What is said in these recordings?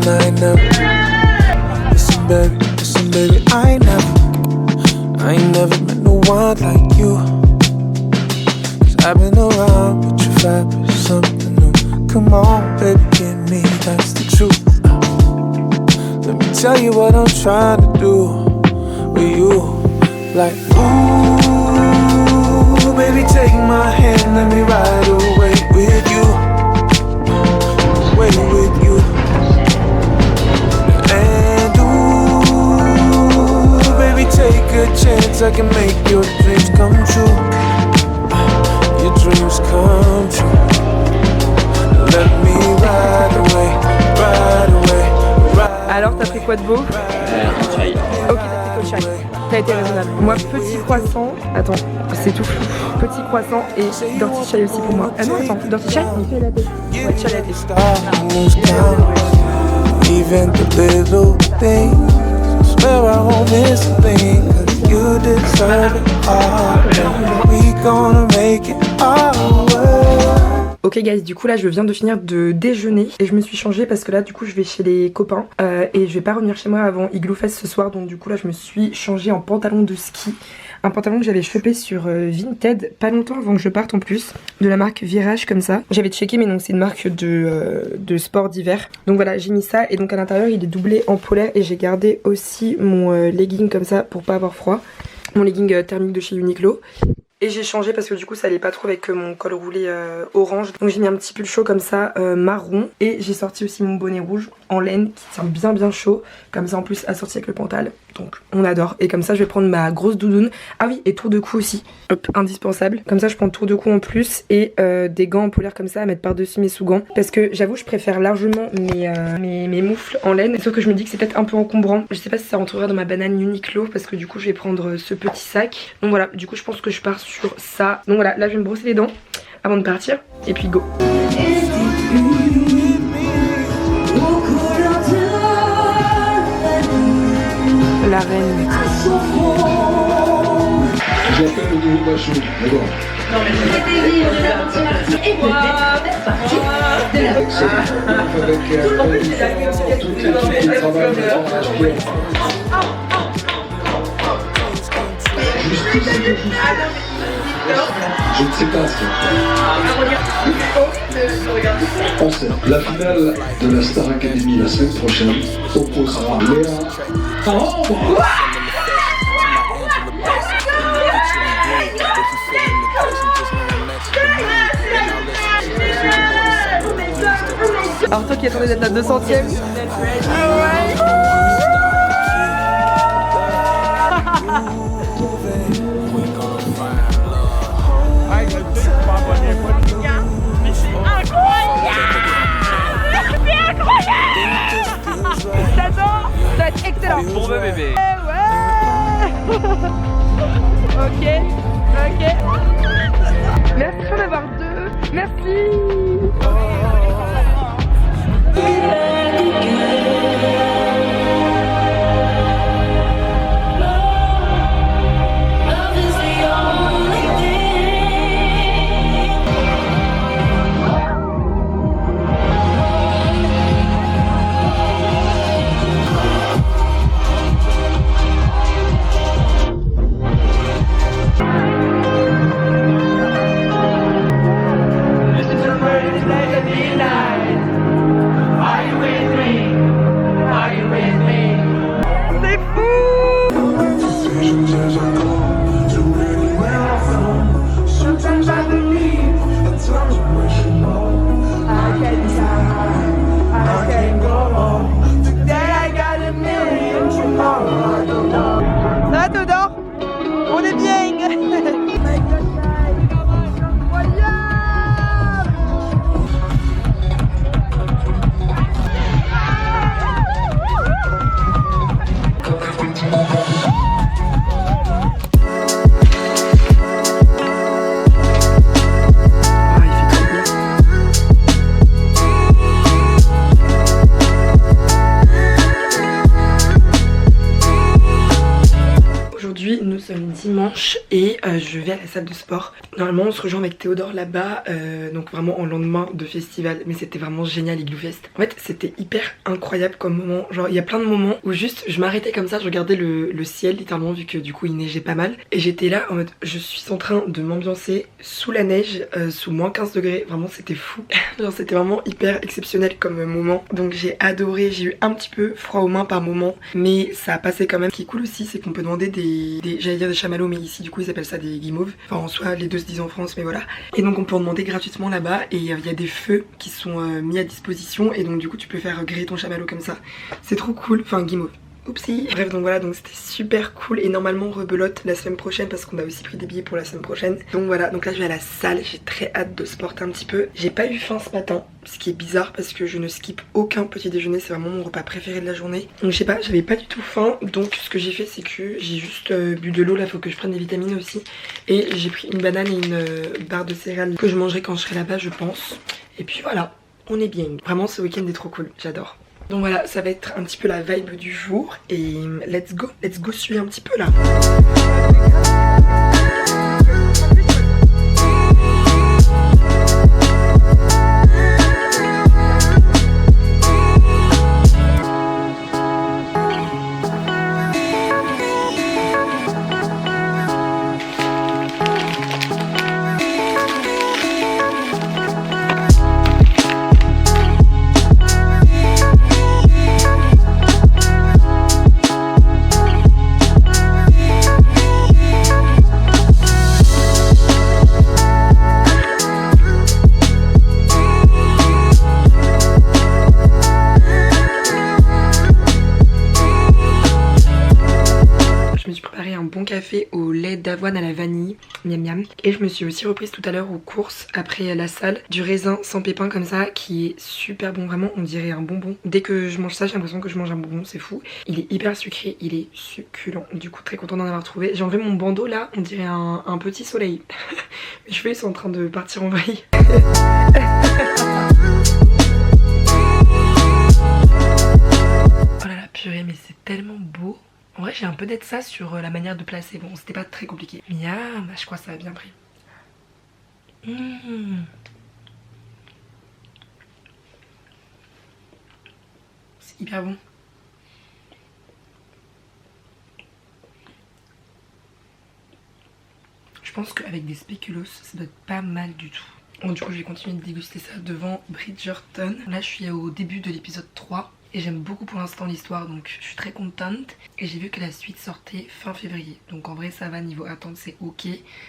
I ain't never. Listen baby, I ain't never met no one like you. 'Cause I've been around, but your vibe is something new. Come on, baby, give me, that's the truth. Let me tell you what I'm trying to do with you. Like, ooh, baby, take my hand, let me ride away with you. Away with you. And ooh, baby, take a chance, I can make your dreams come true. Your dreams come true. Let me ride away, ride away, ride. Alors, t'as pris quoi de beau? Chai. Ok, t'as pris chai. T'as été raisonnable. Moi, petit croissant. Attends, c'est tout flou. Petit croissant et dirty chai aussi pour moi. Ah non, attends, dirty chai? Ouais, chai latte. Even the little things, swear I won't miss a thing. 'Cause you deserve it all. We gonna make it our way. Ok guys, du coup là je viens de finir de déjeuner et je me suis changée parce que là du coup je vais chez les copains et je vais pas revenir chez moi avant Igloo Fest ce soir, donc du coup là je me suis changée en pantalon de ski. Un pantalon que j'avais chopé sur Vinted pas longtemps avant que je parte en plus, de la marque Virage comme ça. J'avais checké mais donc c'est une marque de sport d'hiver. Donc voilà, j'ai mis ça et donc à l'intérieur il est doublé en polaire et j'ai gardé aussi mon legging comme ça pour pas avoir froid. Mon legging thermique de chez Uniqlo. Et j'ai changé parce que du coup ça allait pas trop avec mon col roulé orange. Donc j'ai mis un petit pull chaud comme ça, marron. Et j'ai sorti aussi mon bonnet rouge en laine qui tient bien chaud. Comme ça en plus assorti avec le pantal. Donc on adore. Et comme ça je vais prendre ma grosse doudoune. Ah oui, et tour de cou aussi. Hop, indispensable. Comme ça je prends tour de cou en plus. Et des gants en polaire comme ça à mettre par dessus mes sous-gants. Parce que j'avoue je préfère largement mes moufles en laine. Sauf que je me dis que c'est peut-être un peu encombrant. Je sais pas si ça rentrera dans ma banane Uniqlo. Parce que du coup je vais prendre ce petit sac. Donc voilà, du coup je pense que je pars sur ça. Donc voilà, là je vais me brosser les dents avant de partir. Et puis go. La reine. J'appelle le nouveau macho, d'accord. Non mais c'est je ne sais pas si on sait. La finale de la Star Academy la semaine prochaine opposera Léa. Oh, alors toi qui attendais d'être la 200ème. J'adore. Ça va être excellent. Bon bébé. Ouais. Ok. Merci pour d'avoir deux. Merci. Are you with me? dimanche et je vais à la salle de sport. Normalement on se rejoint avec Théodore là-bas, donc vraiment en lendemain de festival, mais c'était vraiment génial Igloo Fest. En fait c'était hyper incroyable comme moment, genre il y a plein de moments où juste je m'arrêtais comme ça, je regardais le ciel littéralement vu que du coup il neigeait pas mal. Et j'étais là en mode je suis en train de m'ambiancer sous la neige, sous moins 15 degrés, vraiment c'était fou. Genre c'était vraiment hyper exceptionnel comme moment. Donc j'ai adoré, j'ai eu un petit peu froid aux mains par moment, mais ça a passé quand même. Ce qui est cool aussi c'est qu'on peut demander j'allais dire des chamallows, mais ici du coup ils appellent ça des guimauves. Enfin en soi les deux se disent en France, mais voilà. Et donc on peut en demander gratuitement là-bas et il y a des feux qui sont mis à disposition et donc du coup tu peux faire griller ton chamallow comme ça. C'est trop cool, enfin guimauve. Oupsie. Bref donc voilà, donc c'était super cool et normalement on rebelote la semaine prochaine parce qu'on a aussi pris des billets pour la semaine prochaine. Donc voilà, donc là je vais à la salle, j'ai très hâte de sporter un petit peu. J'ai pas eu faim ce matin, ce qui est bizarre parce que je ne skip aucun petit déjeuner, c'est vraiment mon repas préféré de la journée. Donc je sais pas, j'avais pas du tout faim, donc ce que j'ai fait c'est que j'ai juste bu de l'eau, là faut que je prenne des vitamines aussi. Et j'ai pris une banane et une barre de céréales que je mangerai quand je serai là-bas je pense. Et puis voilà, on est bien. Vraiment ce week-end est trop cool, j'adore. Donc voilà, ça va être un petit peu la vibe du jour et let's go suivre un petit peu là. Café au lait d'avoine à la vanille, miam miam. Et je me suis aussi reprise tout à l'heure aux courses après la salle du raisin sans pépins comme ça qui est super bon, vraiment on dirait un bonbon. Dès que je mange ça j'ai l'impression que je mange un bonbon, c'est fou. Il est hyper sucré, il est succulent, du coup très content d'en avoir trouvé. J'ai enlevé mon bandeau là, on dirait un petit soleil. Mes cheveux ils sont en train de partir en vrille. Oh là là purée mais c'est tellement beau. En vrai j'ai un peu d'être ça sur la manière de placer, bon c'était pas très compliqué. Miam, je crois que ça a bien pris. C'est hyper bon. Je pense qu'avec des spéculoos ça doit être pas mal du tout. Bon du coup je vais continuer de déguster ça devant Bridgerton. Là je suis au début de l'épisode 3. Et j'aime beaucoup pour l'instant l'histoire donc je suis très contente. Et j'ai vu que la suite sortait fin février. Donc en vrai ça va, niveau attente c'est ok.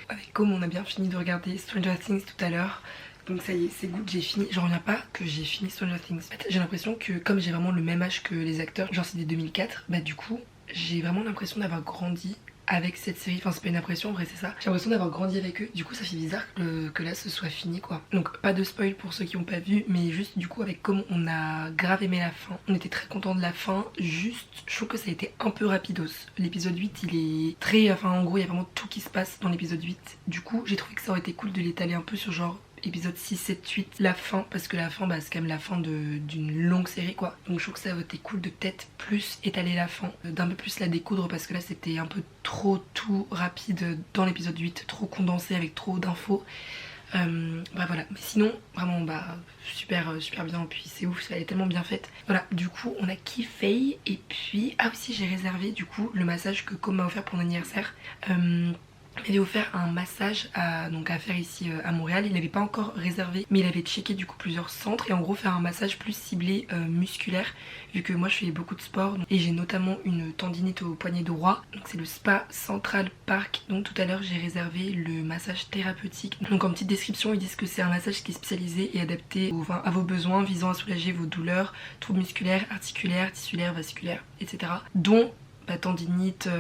Avec comme on a bien fini de regarder Stranger Things tout à l'heure. Donc ça y est, c'est good, j'ai fini. Je reviens pas que j'ai fini Stranger Things. En fait, j'ai l'impression que comme j'ai vraiment le même âge que les acteurs, genre c'est des 2004, bah du coup j'ai vraiment l'impression d'avoir grandi avec cette série, enfin c'est pas une impression en vrai c'est ça. J'ai l'impression d'avoir grandi avec eux, du coup ça fait bizarre que là ce soit fini quoi. Donc pas de spoil pour ceux qui ont pas vu, mais juste du coup avec comme on a grave aimé la fin, on était très content de la fin, juste je trouve que ça a été un peu rapidos. L'épisode 8 il est très, enfin en gros il y a vraiment tout qui se passe dans l'épisode 8. Du coup j'ai trouvé que ça aurait été cool de l'étaler un peu sur genre épisode 6, 7, 8, la fin, parce que la fin bah, c'est quand même la fin d'une longue série quoi. Donc je trouve que ça aurait été cool de peut-être plus étaler la fin, d'un peu plus la découdre parce que là c'était un peu trop tout rapide dans l'épisode 8, trop condensé avec trop d'infos. Bah voilà, mais sinon vraiment bah super bien, puis c'est ouf, elle est tellement bien faite. Voilà, du coup on a kiffé. Et puis ah aussi j'ai réservé du coup le massage que Com m'a offert pour mon anniversaire. Il avait offert un massage à faire ici à Montréal. Il n'avait pas encore réservé mais il avait checké du coup plusieurs centres et en gros faire un massage plus ciblé musculaire vu que moi je fais beaucoup de sport et j'ai notamment une tendinite au poignet droit. Donc c'est le Spa Central Park. Donc tout à l'heure j'ai réservé le massage thérapeutique. Donc en petite description ils disent que c'est un massage qui est spécialisé et adapté à vos besoins visant à soulager vos douleurs, troubles musculaires, articulaires, tissulaires, vasculaires, etc. dont tendinite,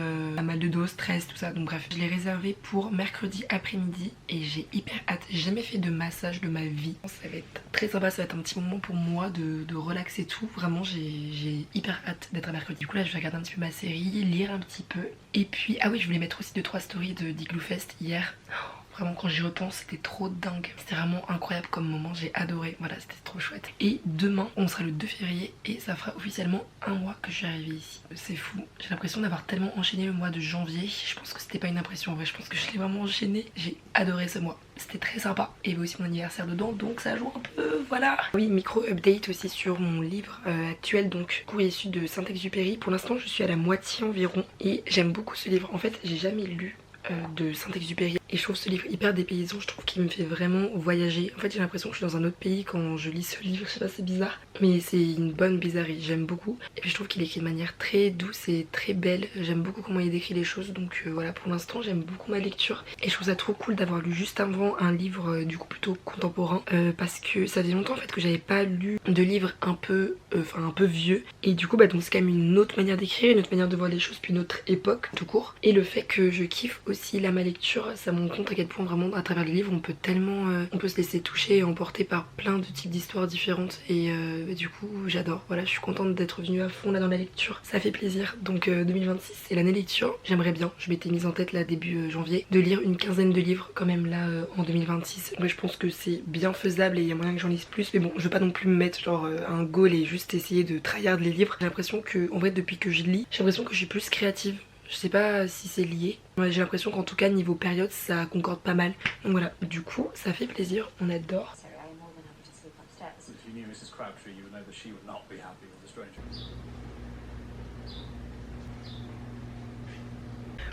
mal de dos, stress, tout ça. Donc bref, je l'ai réservé pour mercredi après-midi et j'ai hyper hâte. J'ai jamais fait de massage de ma vie. Ça va être très sympa, ça va être un petit moment pour moi de relaxer tout. Vraiment, j'ai hyper hâte d'être à mercredi. Du coup là, je vais regarder un petit peu ma série, lire un petit peu. Et puis, ah oui, je voulais mettre aussi 2-3 stories d'Igloo Fest hier. Vraiment quand j'y repense c'était trop dingue. C'était vraiment incroyable comme moment, j'ai adoré, voilà c'était trop chouette. Et demain on sera le 2 février et ça fera officiellement un mois que je suis arrivée ici. C'est fou, j'ai l'impression d'avoir tellement enchaîné le mois de janvier. Je pense que c'était pas une impression en vrai, je pense que je l'ai vraiment enchaîné. J'ai adoré ce mois, c'était très sympa. Et il y avait aussi mon anniversaire dedans donc ça joue un peu, voilà. Oui, micro update aussi sur mon livre actuel, donc courrier issu de Saint-Exupéry. Pour l'instant je suis à la moitié environ et j'aime beaucoup ce livre. En fait j'ai jamais lu de Saint-Exupéry et je trouve ce livre hyper dépaysant, je trouve qu'il me fait vraiment voyager. En fait j'ai l'impression que je suis dans un autre pays quand je lis ce livre, je sais pas, c'est bizarre mais c'est une bonne bizarrerie, j'aime beaucoup. Et puis je trouve qu'il écrit de manière très douce et très belle, j'aime beaucoup comment il décrit les choses donc voilà, pour l'instant j'aime beaucoup ma lecture et je trouve ça trop cool d'avoir lu juste avant un livre du coup plutôt contemporain parce que ça faisait longtemps en fait que j'avais pas lu de livre un peu vieux et du coup bah donc c'est quand même une autre manière d'écrire, une autre manière de voir les choses puis une autre époque tout court. Et le fait que je kiffe aussi là ma lecture, ça me rend compte à quel point vraiment à travers les livres on peut tellement on peut se laisser toucher et emporter par plein de types d'histoires différentes et du coup j'adore. Voilà, je suis contente d'être venue à fond là dans la lecture, ça fait plaisir. Donc 2026 c'est l'année lecture, j'aimerais bien, je m'étais mise en tête là début janvier de lire une quinzaine de livres quand même là en 2026. Moi je pense que c'est bien faisable et il y a moyen que j'en lise plus mais bon je veux pas non plus me mettre genre un goal et juste essayer de tryhard les livres. J'ai l'impression que en vrai depuis que je lis j'ai l'impression que je suis plus créative. Je sais pas si c'est lié. Ouais, j'ai l'impression qu'en tout cas niveau période ça concorde pas mal. Donc voilà, du coup ça fait plaisir, on adore.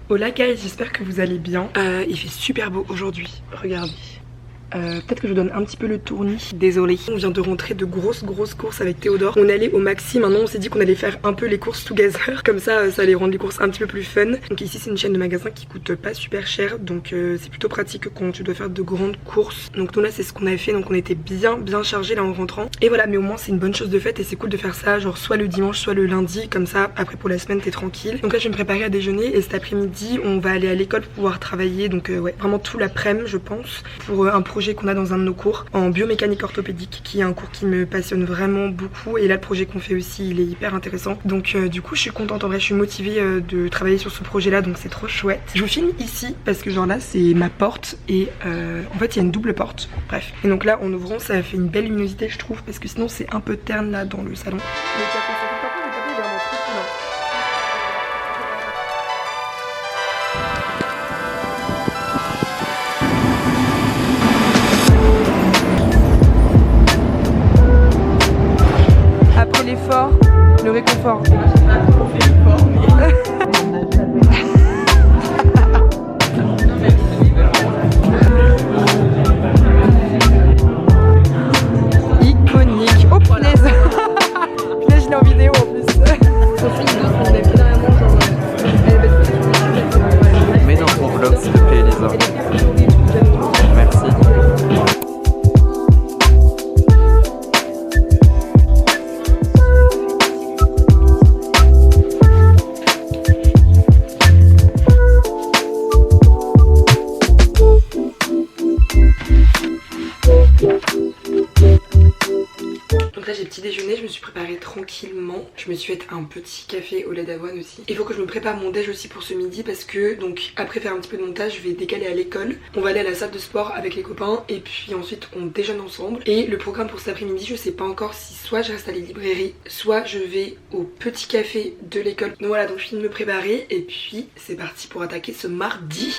Hola guys, j'espère que vous allez bien. Il fait super beau aujourd'hui, regardez. Peut-être que je donne un petit peu le tournis, désolée. On vient de rentrer de grosses courses avec Théodore. On est allé au Maxi, maintenant on s'est dit qu'on allait faire un peu les courses together. Comme ça, ça allait rendre les courses un petit peu plus fun. Donc ici c'est une chaîne de magasins qui coûte pas super cher. Donc c'est plutôt pratique quand tu dois faire de grandes courses. Donc nous là c'est ce qu'on avait fait, donc on était bien chargés là en rentrant. Et voilà, mais au moins c'est une bonne chose de faite et c'est cool de faire ça genre soit le dimanche soit le lundi. Comme ça après pour la semaine t'es tranquille. Donc là je vais me préparer à déjeuner et cet après-midi on va aller à l'école pour pouvoir travailler. Donc ouais, vraiment tout l'après-midi je pense. Pour un projet qu'on a dans un de nos cours en biomécanique orthopédique qui est un cours qui me passionne vraiment beaucoup et là le projet qu'on fait aussi il est hyper intéressant donc du coup je suis contente en vrai, je suis motivée de travailler sur ce projet là donc c'est trop chouette. Je vous filme ici parce que genre là c'est ma porte et en fait il y a une double porte, bref, et donc là en ouvrant ça fait une belle luminosité je trouve parce que sinon c'est un peu terne là dans le salon. L'effort, le réconfort. Iconique. Oh punaise. Punaise, je l'ai en vidéo en plus. Mets dans ton vlog s'il te plaît Elisa. Merci. Petit déjeuner, je me suis préparée tranquillement. Je me suis fait un petit café au lait d'avoine aussi. Il faut que je me prépare mon déj aussi pour ce midi parce que donc après faire un petit peu de montage, je vais décaler à l'école. On va aller à la salle de sport avec les copains et puis ensuite on déjeune ensemble. Et le programme pour cet après-midi, je sais pas encore si soit je reste à la librairie, soit je vais au petit café de l'école. Donc voilà, donc je finis de me préparer et puis c'est parti pour attaquer ce mardi.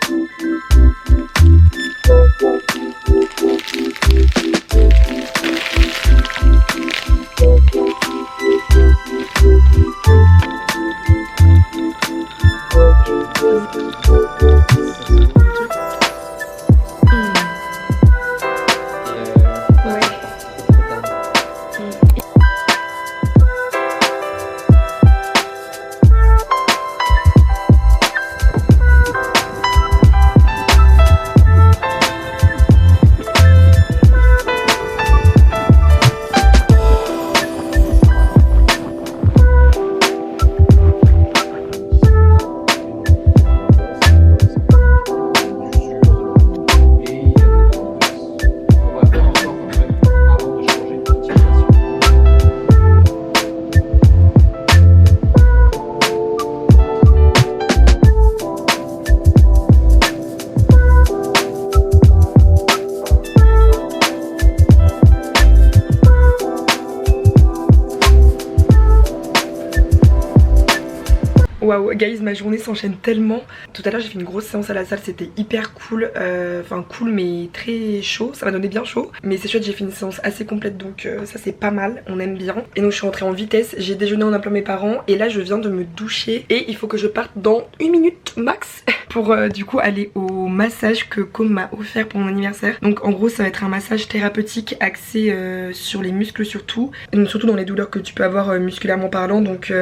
Waouh, guys, ma journée s'enchaîne tellement. Tout à l'heure j'ai fait une grosse séance à la salle, c'était hyper cool. Enfin cool mais très chaud, ça m'a donné bien chaud. Mais c'est chouette, j'ai fait une séance assez complète donc ça c'est pas mal, on aime bien. Et donc je suis rentrée en vitesse, j'ai déjeuné en appelant mes parents et là je viens de me doucher. Et il faut que je parte dans 1 minute max pour du coup aller au massage que Com m'a offert pour mon anniversaire. Donc en gros ça va être un massage thérapeutique axé sur les muscles surtout. Donc, surtout dans les douleurs que tu peux avoir musculairement parlant. Donc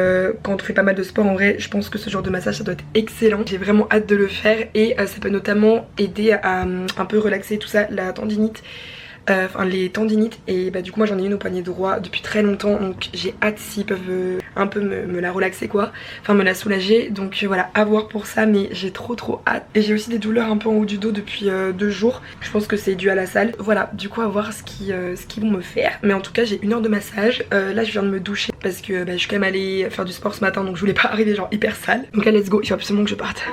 quand on fait pas mal de sport en vrai je pense que ce genre de massage ça doit être excellent. J'ai vraiment hâte de le faire et ça peut notamment aider à un peu relaxer tout ça, la tendinite. Enfin les tendinites et bah du coup moi j'en ai une au poignet droit depuis très longtemps donc j'ai hâte s'ils peuvent un peu me la relaxer quoi, enfin me la soulager donc voilà à voir pour ça mais j'ai trop hâte. Et j'ai aussi des douleurs un peu en haut du dos depuis 2 jours, je pense que c'est dû à la salle. Voilà du coup à voir ce qu'ils vont me faire mais en tout cas j'ai 1 heure de massage. Là je viens de me doucher parce que je suis quand même allée faire du sport ce matin donc je voulais pas arriver genre hyper sale. Donc là let's go, il faut absolument que je parte.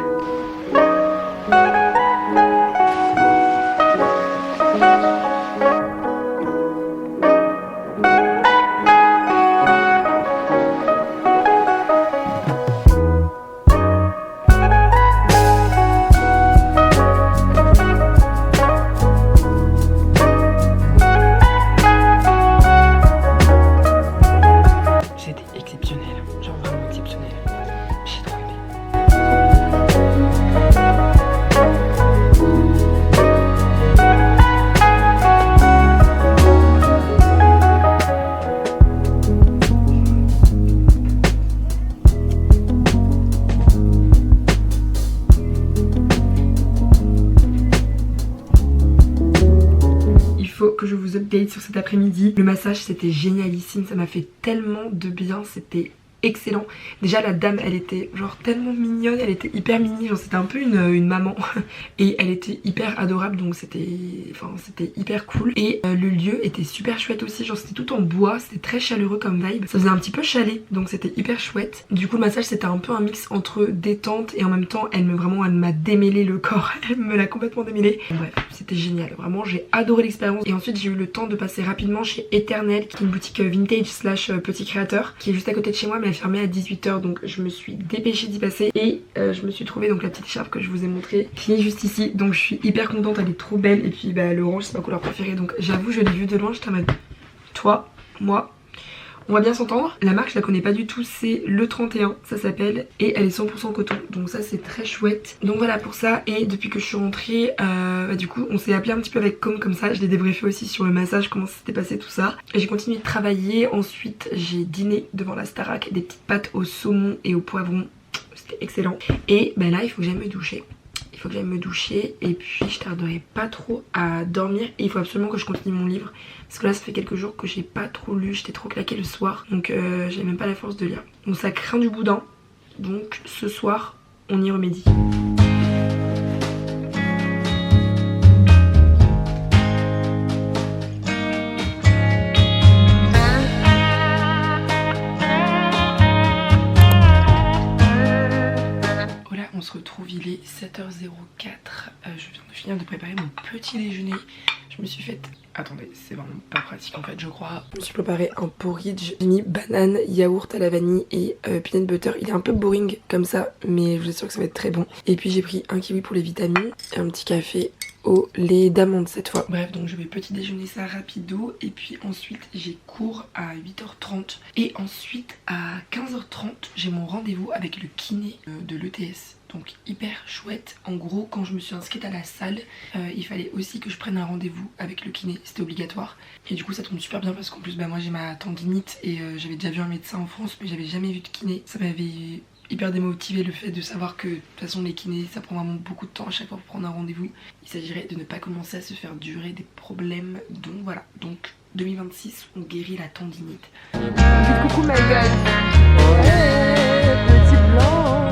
Que je vous update sur cet après-midi. Le massage c'était génialissime, ça m'a fait tellement de bien, c'était excellent. Déjà la dame elle était genre tellement mignonne, elle était hyper mini, genre c'était un peu une maman et elle était hyper adorable donc c'était hyper cool. Et le lieu était super chouette aussi, genre c'était tout en bois, c'était très chaleureux comme vibe, ça faisait un petit peu chalet donc c'était hyper chouette. Du coup le massage c'était un peu un mix entre détente et en même temps elle m'a démêlé le corps, elle me l'a complètement démêlé. Bref c'était génial, vraiment j'ai adoré l'expérience. Et ensuite j'ai eu le temps de passer rapidement chez Eternel qui est une boutique vintage slash petit créateur qui est juste à côté de chez moi mais elle fermée à 18 h donc je me suis dépêchée d'y passer et je me suis trouvé donc la petite écharpe que je vous ai montrée qui est juste ici donc je suis hyper contente, elle est trop belle et puis bah l'orange c'est ma couleur préférée donc j'avoue je l'ai vue de loin, j'étais en mode toi, moi on va bien s'entendre. La marque je la connais pas du tout, c'est le 31 ça s'appelle et elle est 100% coton donc ça c'est très chouette. Donc voilà pour ça. Et depuis que je suis rentrée du coup on s'est appelé un petit peu avec Com comme ça, je l'ai débriefé aussi sur le massage, comment ça s'était passé tout ça. Et j'ai continué de travailler, ensuite j'ai dîné devant la Starac, des petites pâtes au saumon et au poivron, c'était excellent. Et ben là il faut que j'aille me doucher. Il faut que j'aille me doucher et puis je tarderai pas trop à dormir et il faut absolument que je continue mon livre parce que là ça fait quelques jours que j'ai pas trop lu, j'étais trop claquée le soir donc j'ai même pas la force de lire. Donc ça craint du boudin donc ce soir on y remédie. On se retrouve, il est 7h04, je viens de finir de préparer mon petit déjeuner. Je me suis faite... Attendez, c'est vraiment pas pratique en fait je crois. Je me suis préparé un porridge, j'ai mis banane, yaourt à la vanille et peanut butter. Il est un peu boring comme ça mais je vous assure que ça va être très bon. Et puis j'ai pris un kiwi pour les vitamines et un petit café au lait d'amande cette fois. Bref donc je vais petit déjeuner ça rapido et puis ensuite j'ai cours à 8h30 et ensuite à 15h30 j'ai mon rendez-vous avec le kiné de l'ETS. Donc hyper chouette. En gros quand je me suis inscrite à la salle il fallait aussi que je prenne un rendez-vous avec le kiné, c'était obligatoire. Et du coup ça tombe super bien parce qu'en plus bah moi j'ai ma tendinite et j'avais déjà vu un médecin en France mais j'avais jamais vu de kiné. Ça m'avait hyper démotivé le fait de savoir que de toute façon les kinés ça prend vraiment beaucoup de temps à chaque fois pour prendre un rendez-vous. Il s'agirait de ne pas commencer à se faire durer des problèmes donc voilà. Donc 2026 on guérit la tendinite. Coucou ma gueule. Ouais, petit blanc.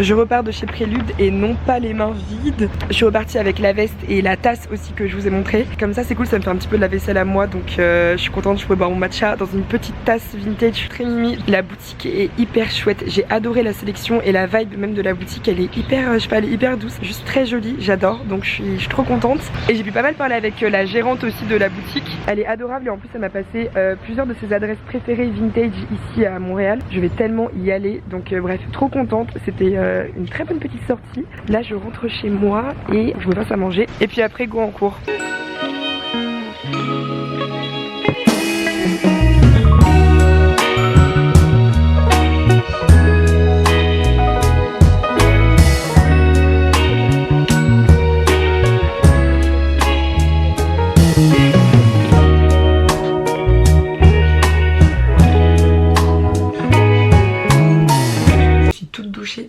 Je repars de chez Prélude et non pas les mains vides. Je suis repartie avec la veste et la tasse aussi que je vous ai montré. Comme ça c'est cool, ça me fait un petit peu de la vaisselle à moi. Donc je suis contente, je peux boire mon matcha dans une petite tasse vintage très mimi. La boutique est hyper chouette. J'ai adoré la sélection et la vibe même de la boutique. Elle est hyper, je sais pas, elle est hyper douce, juste très jolie, j'adore. Donc je suis trop contente. Et j'ai pu pas mal parler avec la gérante aussi de la boutique. Elle est adorable et en plus elle m'a passé plusieurs de ses adresses préférées vintage ici à Montréal. Je vais tellement y aller. Donc bref, trop contente. C'était une très bonne petite sortie. Là je rentre chez moi et je me passe à manger. Et puis après go en cours.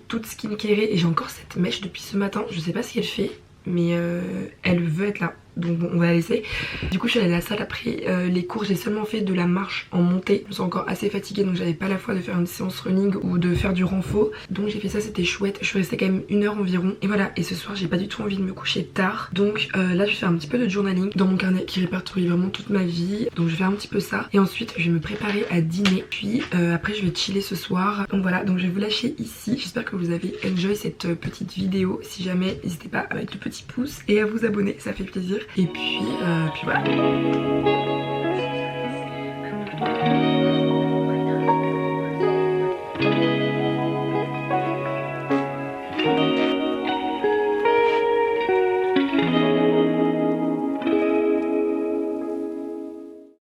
Toute skincarée et j'ai encore cette mèche depuis ce matin. Je sais pas ce qu'elle fait mais elle veut être là. Donc bon, on va la laisser. Du coup je suis allée à la salle après les cours. J'ai seulement fait de la marche en montée. Je me sens encore assez fatiguée donc j'avais pas la foi de faire une séance running ou de faire du renfo. Donc j'ai fait ça, c'était chouette. Je suis restée quand même 1 heure environ. Et voilà, et ce soir j'ai pas du tout envie de me coucher tard. Donc là je vais faire un petit peu de journaling dans mon carnet qui répertorie vraiment toute ma vie. Donc je vais faire un petit peu ça. Et ensuite je vais me préparer à dîner. Puis après je vais chiller ce soir. Donc voilà, donc je vais vous lâcher ici. J'espère que vous avez enjoy cette petite vidéo. Si jamais, n'hésitez pas à mettre le petit pouce et à vous abonner, ça fait plaisir. Et puis voilà.